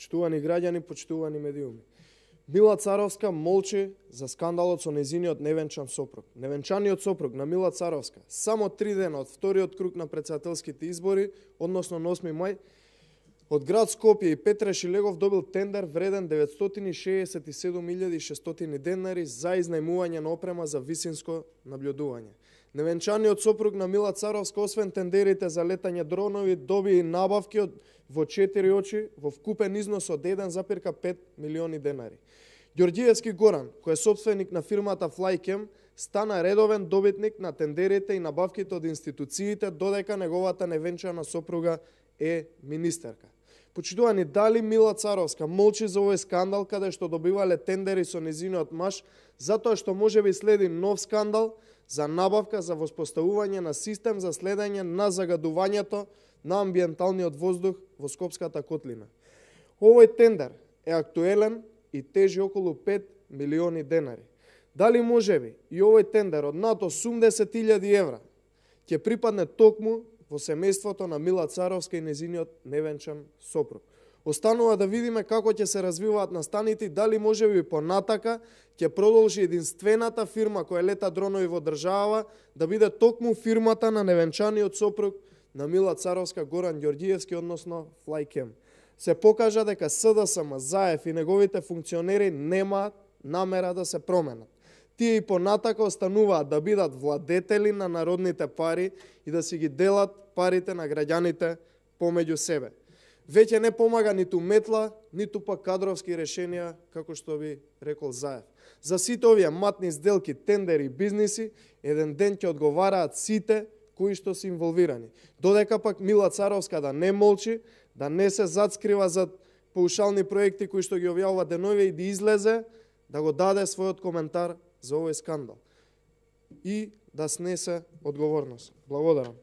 Почитувани граѓани, почитувани медиуми. Мила Царовска молчи за скандалот со нејзиниот невенчан сопруг. Невенчаниот сопруг на Мила Царовска само 3 дена од вториот круг на претседателските избори, односно на 8 мај, од град Скопје и Петре Шилегов добил тендер вреден 967.600 денари за изнајмување на опрема за висинско наблюдување. Невенчаниот сопруг на Мила Царовска, освен тендерите за летање дронови, доби и набавки во 4 очи во вкупен износ од 1,5 милиони денари. Ѓорѓиевски Горан, кој е собственик на фирмата Flycam, стана редовен добитник на тендерите и набавките од институциите, додека неговата невенчана сопруга е министерка. Почитувани, дали Мила Царовска молчи за овој скандал каде што добивале тендери со незиниот маж, затоа што можеби следи нов скандал за набавка за воспоставување на систем за следење на загадувањето на амбиенталниот воздух во Скопската котлина. Овој тендер е актуелен и тежи околу 5 милиони денари. Дали можеби и овој тендер од над 80.000 евра ќе припадне токму во семејството на Мила Царовска и незиниот невенчан сопруг? Останува да видиме како ќе се развиваат настаните и дали можеби понатака ќе продолжи единствената фирма која лета дронови во државава да биде токму фирмата на невенчаниот сопруг на Мила Царовска, Горан Ѓорѓиевски, односно Flycam. Се покажа дека СДСМ, Заев и неговите функционери немаат намера да се променат. Тие и понатака остануваат да бидат владетели на народните пари и да си ги делат парите на граѓаните помеѓу себе. Веќе не помага ниту метла, ниту пак кадровски решенија, како што би рекол Заев. За сите овие матни сделки, тендери и бизниси, еден ден ќе одговараат сите кои што се инволвирани. Додека пак Мила Царовска да не молчи, да не се зацкрива зад паушални проекти кои што ги објавува денови и да излезе, да го даде својот коментар за овој скандал и да снесе одговорност. Благодарам.